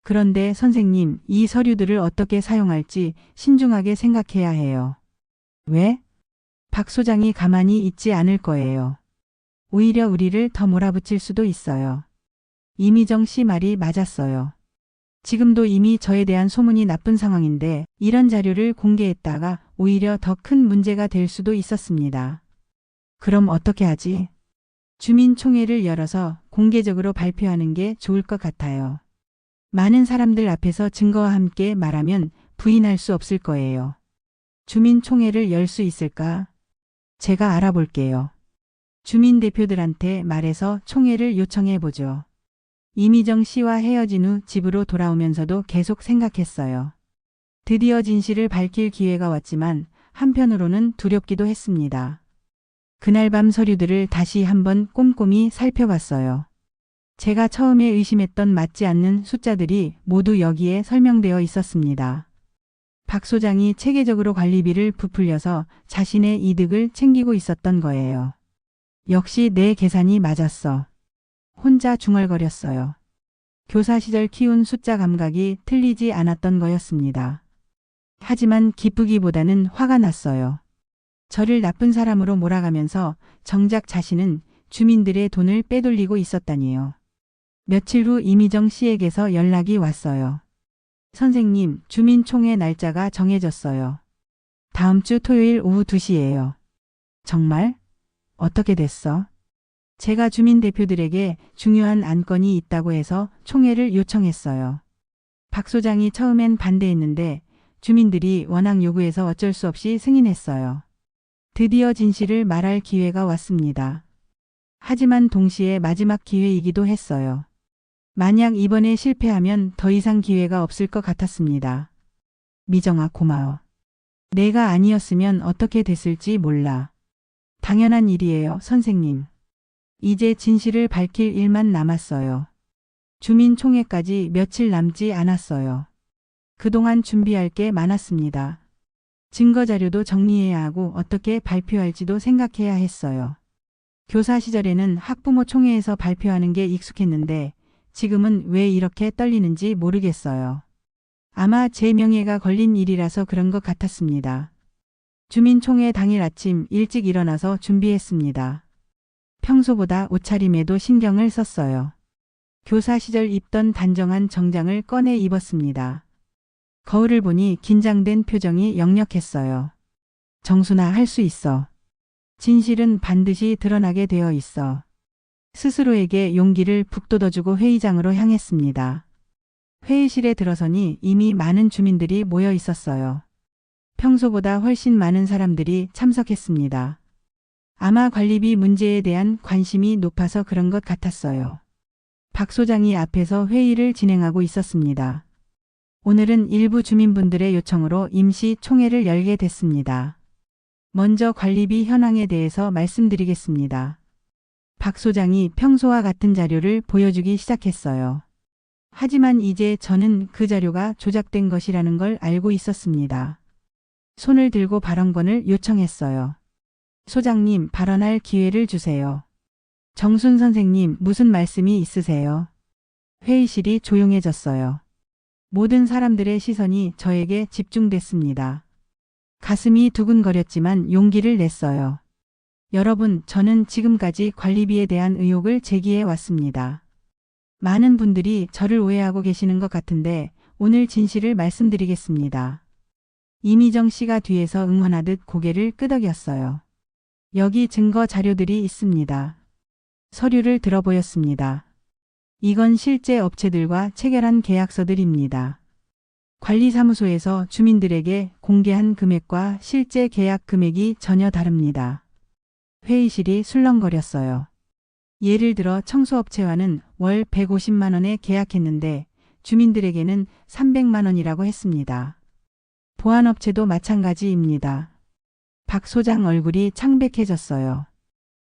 그런데 선생님, 이 서류들을 어떻게 사용할지 신중하게 생각해야 해요. 왜? 박 소장이 가만히 있지 않을 거예요. 오히려 우리를 더 몰아붙일 수도 있어요. 이미정 씨 말이 맞았어요. 지금도 이미 저에 대한 소문이 나쁜 상황인데 이런 자료를 공개했다가 오히려 더 큰 문제가 될 수도 있었습니다. 그럼 어떻게 하지? 주민총회를 열어서 공개적으로 발표하는 게 좋을 것 같아요. 많은 사람들 앞에서 증거와 함께 말하면 부인할 수 없을 거예요. 주민총회를 열 수 있을까? 제가 알아볼게요. 주민 대표들한테 말해서 총회를 요청해 보죠. 이미정 씨와 헤어진 후 집으로 돌아오면서도 계속 생각했어요. 드디어 진실을 밝힐 기회가 왔지만 한편으로는 두렵기도 했습니다. 그날 밤 서류들을 다시 한번 꼼꼼히 살펴봤어요. 제가 처음에 의심했던 맞지 않는 숫자들이 모두 여기에 설명되어 있었습니다. 박 소장이 체계적으로 관리비를 부풀려서 자신의 이득을 챙기고 있었던 거예요. 역시 내 계산이 맞았어. 혼자 중얼거렸어요. 교사 시절 키운 숫자 감각이 틀리지 않았던 거였습니다. 하지만 기쁘기보다는 화가 났어요. 저를 나쁜 사람으로 몰아가면서 정작 자신은 주민들의 돈을 빼돌리고 있었다니요. 며칠 후 이미정 씨에게서 연락이 왔어요. 선생님, 주민총회 날짜가 정해졌어요. 다음 주 토요일 오후 2시예요. 정말? 어떻게 됐어? 제가 주민 대표들에게 중요한 안건이 있다고 해서 총회를 요청했어요. 박 소장이 처음엔 반대했는데 주민들이 워낙 요구해서 어쩔 수 없이 승인했어요. 드디어 진실을 말할 기회가 왔습니다. 하지만 동시에 마지막 기회이기도 했어요. 만약 이번에 실패하면 더 이상 기회가 없을 것 같았습니다. 미정아, 고마워. 내가 아니었으면 어떻게 됐을지 몰라. 당연한 일이에요, 선생님. 이제 진실을 밝힐 일만 남았어요. 주민총회까지 며칠 남지 않았어요. 그동안 준비할 게 많았습니다. 증거자료도 정리해야 하고 어떻게 발표할지도 생각해야 했어요. 교사 시절에는 학부모 총회에서 발표하는 게 익숙했는데 지금은 왜 이렇게 떨리는지 모르겠어요. 아마 제 명예가 걸린 일이라서 그런 것 같았습니다. 주민총회 당일 아침 일찍 일어나서 준비했습니다. 평소보다 옷차림에도 신경을 썼어요. 교사 시절 입던 단정한 정장을 꺼내 입었습니다. 거울을 보니 긴장된 표정이 역력했어요. 정순아, 할 수 있어. 진실은 반드시 드러나게 되어 있어. 스스로에게 용기를 북돋워주고 회의장으로 향했습니다. 회의실에 들어서니 이미 많은 주민들이 모여 있었어요. 평소보다 훨씬 많은 사람들이 참석했습니다. 아마 관리비 문제에 대한 관심이 높아서 그런 것 같았어요. 박 소장이 앞에서 회의를 진행하고 있었습니다. 오늘은 일부 주민분들의 요청으로 임시 총회를 열게 됐습니다. 먼저 관리비 현황에 대해서 말씀드리겠습니다. 박 소장이 평소와 같은 자료를 보여주기 시작했어요. 하지만 이제 저는 그 자료가 조작된 것이라는 걸 알고 있었습니다. 손을 들고 발언권을 요청했어요. 소장님, 발언할 기회를 주세요. 정순 선생님, 무슨 말씀이 있으세요? 회의실이 조용해졌어요. 모든 사람들의 시선이 저에게 집중됐습니다. 가슴이 두근거렸지만 용기를 냈어요. 여러분, 저는 지금까지 관리비에 대한 의혹을 제기해 왔습니다. 많은 분들이 저를 오해하고 계시는 것 같은데 오늘 진실을 말씀드리겠습니다. 이미정 씨가 뒤에서 응원하듯 고개를 끄덕였어요. 여기 증거 자료들이 있습니다. 서류를 들어보였습니다. 이건 실제 업체들과 체결한 계약서들입니다. 관리사무소에서 주민들에게 공개한 금액과 실제 계약 금액이 전혀 다릅니다. 회의실이 술렁거렸어요. 예를 들어 청소업체와는 월 150만 원에 계약했는데 주민들에게는 300만 원이라고 했습니다. 보안업체도 마찬가지입니다. 박 소장 얼굴이 창백해졌어요.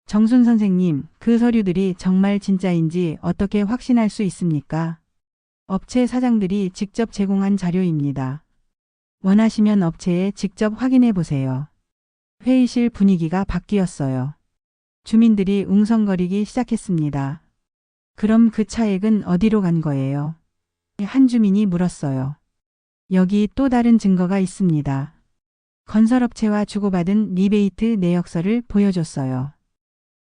정순 선생님, 그 서류들이 정말 진짜인지 어떻게 확신할 수 있습니까? 업체 사장들이 직접 제공한 자료입니다. 원하시면 업체에 직접 확인해 보세요. 회의실 분위기가 바뀌었어요. 주민들이 웅성거리기 시작했습니다. 그럼 그 차액은 어디로 간 거예요? 한 주민이 물었어요. 여기 또 다른 증거가 있습니다. 건설업체와 주고받은 리베이트 내역서를 보여줬어요.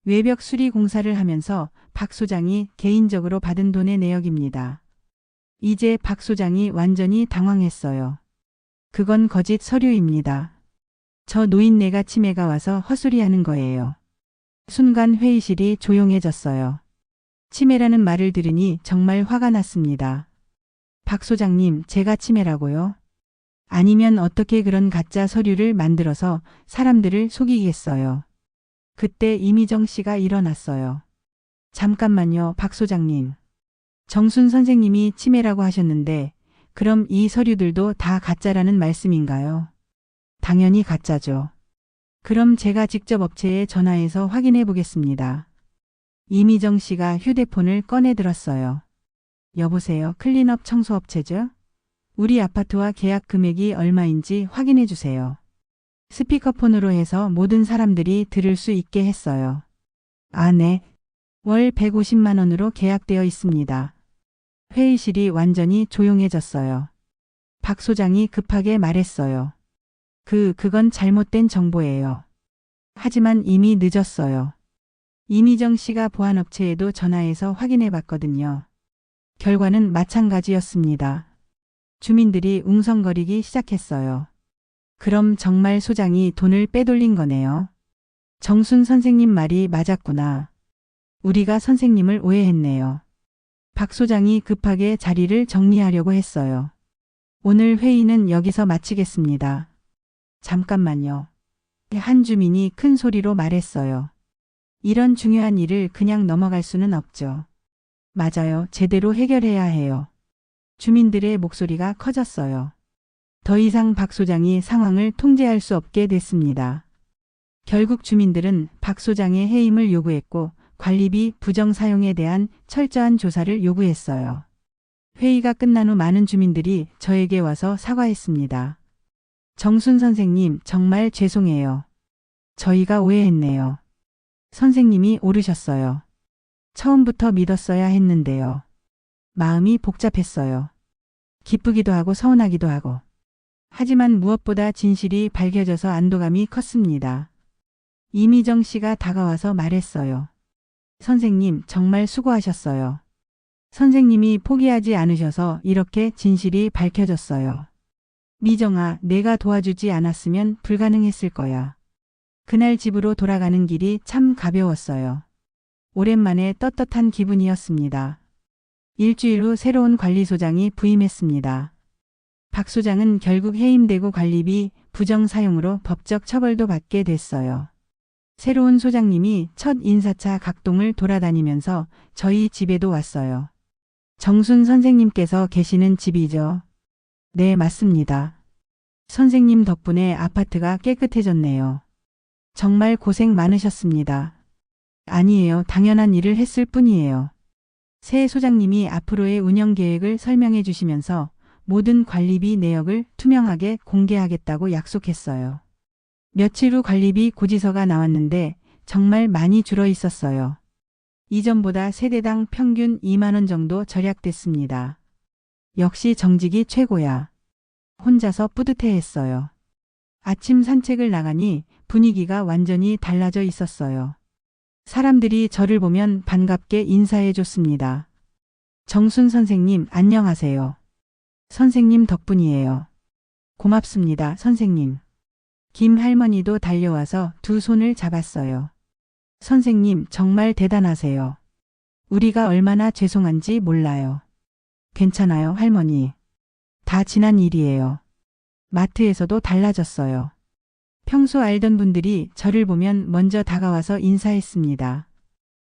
외벽 수리 공사를 하면서 박 소장이 개인적으로 받은 돈의 내역입니다. 이제 박 소장이 완전히 당황했어요. 그건 거짓 서류입니다. 저 노인네가 치매가 와서 헛소리하는 거예요. 순간 회의실이 조용해졌어요. 치매라는 말을 들으니 정말 화가 났습니다. 박 소장님, 제가 치매라고요? 아니면 어떻게 그런 가짜 서류를 만들어서 사람들을 속이겠어요? 그때 이미정 씨가 일어났어요. 잠깐만요, 박 소장님. 정순 선생님이 치매라고 하셨는데 그럼 이 서류들도 다 가짜라는 말씀인가요? 당연히 가짜죠. 그럼 제가 직접 업체에 전화해서 확인해 보겠습니다. 이미정 씨가 휴대폰을 꺼내 들었어요. 여보세요, 클린업 청소업체죠? 우리 아파트와 계약 금액이 얼마인지 확인해 주세요. 스피커폰으로 해서 모든 사람들이 들을 수 있게 했어요. 아, 네. 월 150만 원으로 계약되어 있습니다. 회의실이 완전히 조용해졌어요. 박 소장이 급하게 말했어요. 그건 잘못된 정보예요. 하지만 이미 늦었어요. 이미정 씨가 보안업체에도 전화해서 확인해 봤거든요. 결과는 마찬가지였습니다. 주민들이 웅성거리기 시작했어요. 그럼 정말 소장이 돈을 빼돌린 거네요. 정순 선생님 말이 맞았구나. 우리가 선생님을 오해했네요. 박 소장이 급하게 자리를 정리하려고 했어요. 오늘 회의는 여기서 마치겠습니다. 잠깐만요. 한 주민이 큰 소리로 말했어요. 이런 중요한 일을 그냥 넘어갈 수는 없죠. 맞아요. 제대로 해결해야 해요. 주민들의 목소리가 커졌어요. 더 이상 박 소장이 상황을 통제할 수 없게 됐습니다. 결국 주민들은 박 소장의 해임을 요구했고 관리비 부정 사용에 대한 철저한 조사를 요구했어요. 회의가 끝난 후 많은 주민들이 저에게 와서 사과했습니다. 정순 선생님, 정말 죄송해요. 저희가 오해했네요. 선생님이 옳으셨어요. 처음부터 믿었어야 했는데요. 마음이 복잡했어요. 기쁘기도 하고 서운하기도 하고. 하지만 무엇보다 진실이 밝혀져서 안도감이 컸습니다. 이미정 씨가 다가와서 말했어요. 선생님, 정말 수고하셨어요. 선생님이 포기하지 않으셔서 이렇게 진실이 밝혀졌어요. 미정아, 내가 도와주지 않았으면 불가능했을 거야. 그날 집으로 돌아가는 길이 참 가벼웠어요. 오랜만에 떳떳한 기분이었습니다. 일주일 후 새로운 관리소장이 부임했습니다. 박 소장은 결국 해임되고 관리비 부정 사용으로 법적 처벌도 받게 됐어요. 새로운 소장님이 첫 인사차 각동을 돌아다니면서 저희 집에도 왔어요. 정순 선생님께서 계시는 집이죠. 네, 맞습니다. 선생님 덕분에 아파트가 깨끗해졌네요. 정말 고생 많으셨습니다. 아니에요. 당연한 일을 했을 뿐이에요. 새 소장님이 앞으로의 운영 계획을 설명해 주시면서 모든 관리비 내역을 투명하게 공개하겠다고 약속했어요. 며칠 후 관리비 고지서가 나왔는데 정말 많이 줄어 있었어요. 이전보다 세대당 평균 2만 원 정도 절약됐습니다. 역시 정직이 최고야. 혼자서 뿌듯해했어요. 아침 산책을 나가니 분위기가 완전히 달라져 있었어요. 사람들이 저를 보면 반갑게 인사해 줬습니다. 정순 선생님, 안녕하세요. 선생님 덕분이에요. 고맙습니다, 선생님. 김 할머니도 달려와서 두 손을 잡았어요. 선생님, 정말 대단하세요. 우리가 얼마나 죄송한지 몰라요. 괜찮아요, 할머니. 다 지난 일이에요. 마트에서도 달라졌어요. 평소 알던 분들이 저를 보면 먼저 다가와서 인사했습니다.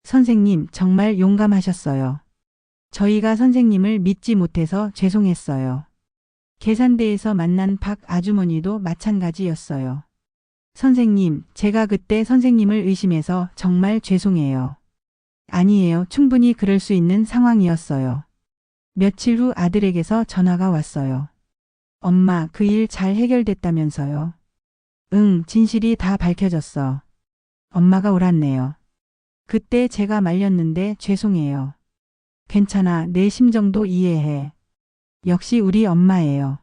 선생님, 정말 용감하셨어요. 저희가 선생님을 믿지 못해서 죄송했어요. 계산대에서 만난 박 아주머니도 마찬가지였어요. 선생님, 제가 그때 선생님을 의심해서 정말 죄송해요. 아니에요. 충분히 그럴 수 있는 상황이었어요. 며칠 후 아들에게서 전화가 왔어요. 엄마, 그 일 잘 해결됐다면서요. 응, 진실이 다 밝혀졌어. 엄마가 옳았네요. 그때 제가 말렸는데 죄송해요. 괜찮아, 내 심정도 이해해. 역시 우리 엄마예요.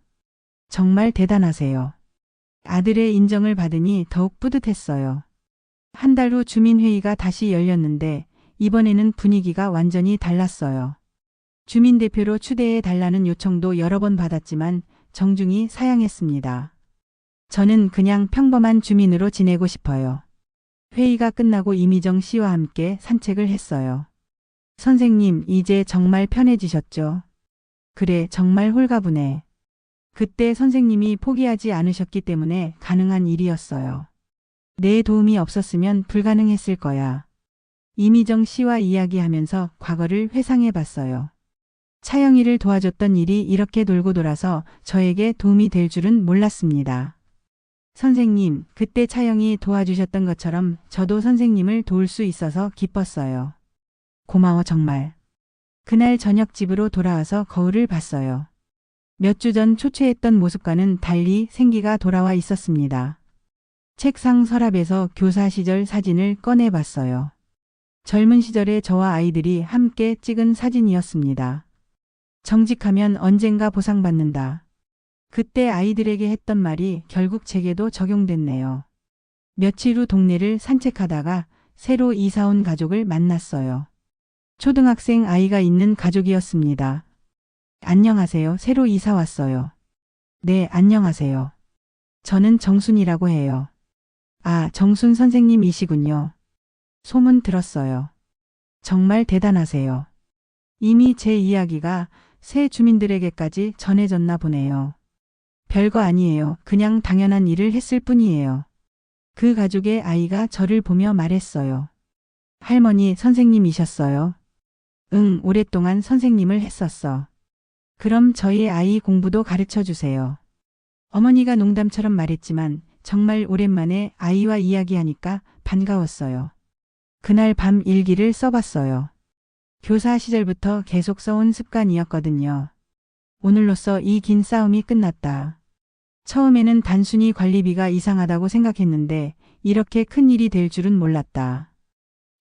정말 대단하세요. 아들의 인정을 받으니 더욱 뿌듯했어요. 한 달 후 주민회의가 다시 열렸는데 이번에는 분위기가 완전히 달랐어요. 주민대표로 추대해 달라는 요청도 여러 번 받았지만 정중히 사양했습니다. 저는 그냥 평범한 주민으로 지내고 싶어요. 회의가 끝나고 이미정 씨와 함께 산책을 했어요. 선생님, 이제 정말 편해지셨죠? 그래, 정말 홀가분해. 그때 선생님이 포기하지 않으셨기 때문에 가능한 일이었어요. 내 도움이 없었으면 불가능했을 거야. 이미정 씨와 이야기하면서 과거를 회상해 봤어요. 차영이를 도와줬던 일이 이렇게 돌고 돌아서 저에게 도움이 될 줄은 몰랐습니다. 선생님, 그때 차영이 도와주셨던 것처럼 저도 선생님을 도울 수 있어서 기뻤어요. 고마워 정말. 그날 저녁 집으로 돌아와서 거울을 봤어요. 몇 주 전 초췌했던 모습과는 달리 생기가 돌아와 있었습니다. 책상 서랍에서 교사 시절 사진을 꺼내 봤어요. 젊은 시절의 저와 아이들이 함께 찍은 사진이었습니다. 정직하면 언젠가 보상받는다. 그때 아이들에게 했던 말이 결국 제게도 적용됐네요. 며칠 후 동네를 산책하다가 새로 이사 온 가족을 만났어요. 초등학생 아이가 있는 가족이었습니다. 안녕하세요. 새로 이사 왔어요. 네, 안녕하세요. 저는 정순이라고 해요. 아, 정순 선생님이시군요. 소문 들었어요. 정말 대단하세요. 이미 제 이야기가 새 주민들에게까지 전해졌나 보네요. 별거 아니에요. 그냥 당연한 일을 했을 뿐이에요. 그 가족의 아이가 저를 보며 말했어요. 할머니 선생님이셨어요? 응, 오랫동안 선생님을 했었어. 그럼 저희 아이 공부도 가르쳐 주세요. 어머니가 농담처럼 말했지만 정말 오랜만에 아이와 이야기하니까 반가웠어요. 그날 밤 일기를 써봤어요. 교사 시절부터 계속 써온 습관이었거든요. 오늘로써 이 긴 싸움이 끝났다. 처음에는 단순히 관리비가 이상하다고 생각했는데 이렇게 큰 일이 될 줄은 몰랐다.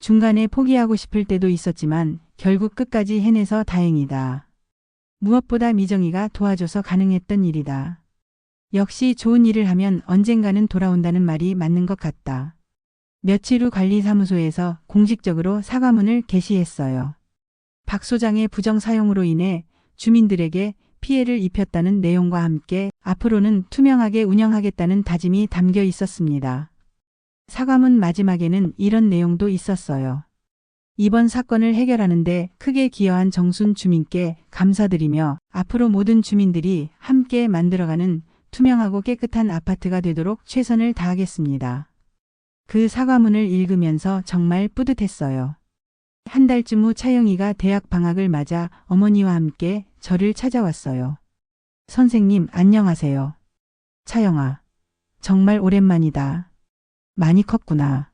중간에 포기하고 싶을 때도 있었지만 결국 끝까지 해내서 다행이다. 무엇보다 미정이가 도와줘서 가능했던 일이다. 역시 좋은 일을 하면 언젠가는 돌아온다는 말이 맞는 것 같다. 며칠 후 관리사무소에서 공식적으로 사과문을 게시했어요. 박 소장의 부정 사용으로 인해 주민들에게 피해를 입혔다는 내용과 함께 앞으로는 투명하게 운영하겠다는 다짐이 담겨 있었습니다. 사과문 마지막에는 이런 내용도 있었어요. 이번 사건을 해결하는 데 크게 기여한 정순 주민께 감사드리며 앞으로 모든 주민들이 함께 만들어가는 투명하고 깨끗한 아파트가 되도록 최선을 다하겠습니다. 그 사과문을 읽으면서 정말 뿌듯했어요. 한 달쯤 후 차영이가 대학 방학을 맞아 어머니와 함께 저를 찾아왔어요. 선생님, 안녕하세요. 차영아, 정말 오랜만이다. 많이 컸구나.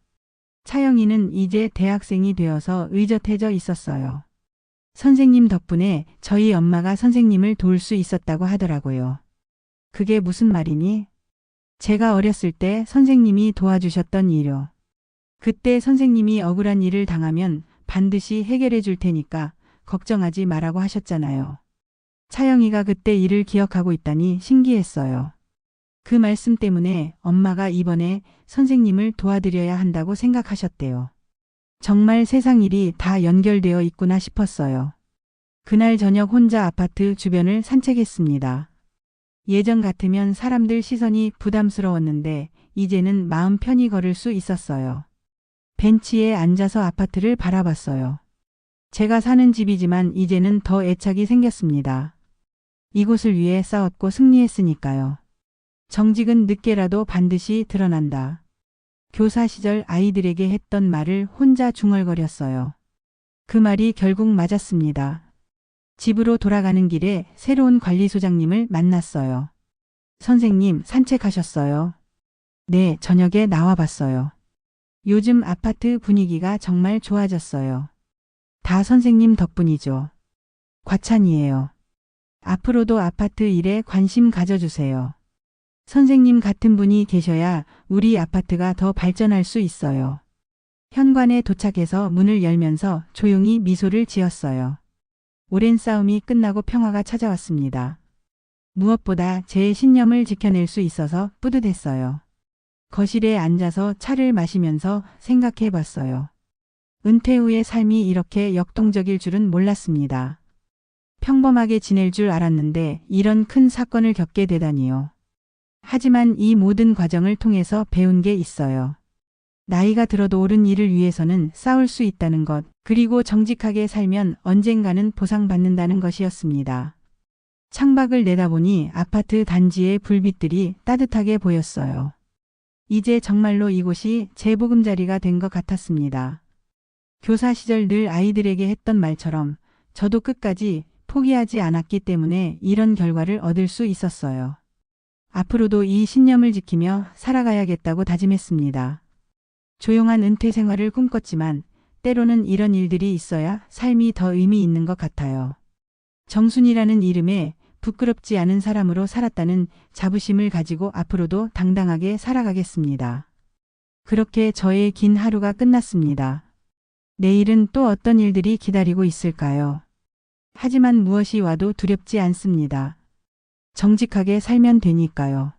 차영이는 이제 대학생이 되어서 의젓해져 있었어요. 선생님 덕분에 저희 엄마가 선생님을 도울 수 있었다고 하더라고요. 그게 무슨 말이니? 제가 어렸을 때 선생님이 도와주셨던 일요. 그때 선생님이 억울한 일을 당하면 반드시 해결해 줄 테니까 걱정하지 말라고 하셨잖아요. 차영이가 그때 일을 기억하고 있다니 신기했어요. 그 말씀 때문에 엄마가 이번에 선생님을 도와드려야 한다고 생각하셨대요. 정말 세상 일이 다 연결되어 있구나 싶었어요. 그날 저녁 혼자 아파트 주변을 산책했습니다. 예전 같으면 사람들 시선이 부담스러웠는데 이제는 마음 편히 걸을 수 있었어요. 벤치에 앉아서 아파트를 바라봤어요. 제가 사는 집이지만 이제는 더 애착이 생겼습니다. 이곳을 위해 싸웠고 승리했으니까요. 정직은 늦게라도 반드시 드러난다. 교사 시절 아이들에게 했던 말을 혼자 중얼거렸어요. 그 말이 결국 맞았습니다. 집으로 돌아가는 길에 새로운 관리소장님을 만났어요. 선생님, 산책하셨어요? 네, 저녁에 나와봤어요. 요즘 아파트 분위기가 정말 좋아졌어요. 다 선생님 덕분이죠. 과찬이에요. 앞으로도 아파트 일에 관심 가져주세요. 선생님 같은 분이 계셔야 우리 아파트가 더 발전할 수 있어요. 현관에 도착해서 문을 열면서 조용히 미소를 지었어요. 오랜 싸움이 끝나고 평화가 찾아왔습니다. 무엇보다 제 신념을 지켜낼 수 있어서 뿌듯했어요. 거실에 앉아서 차를 마시면서 생각해 봤어요. 은퇴 후의 삶이 이렇게 역동적일 줄은 몰랐습니다. 평범하게 지낼 줄 알았는데 이런 큰 사건을 겪게 되다니요. 하지만 이 모든 과정을 통해서 배운 게 있어요. 나이가 들어도 옳은 일을 위해서는 싸울 수 있다는 것, 그리고 정직하게 살면 언젠가는 보상받는다는 것이었습니다. 창밖을 내다보니 아파트 단지의 불빛들이 따뜻하게 보였어요. 이제 정말로 이곳이 제 보금자리가 된 것 같았습니다. 교사 시절 늘 아이들에게 했던 말처럼 저도 끝까지 포기하지 않았기 때문에 이런 결과를 얻을 수 있었어요. 앞으로도 이 신념을 지키며 살아가야겠다고 다짐했습니다. 조용한 은퇴 생활을 꿈꿨지만 때로는 이런 일들이 있어야 삶이 더 의미 있는 것 같아요. 정순이라는 이름에 부끄럽지 않은 사람으로 살았다는 자부심을 가지고 앞으로도 당당하게 살아가겠습니다. 그렇게 저의 긴 하루가 끝났습니다. 내일은 또 어떤 일들이 기다리고 있을까요? 하지만 무엇이 와도 두렵지 않습니다. 정직하게 살면 되니까요.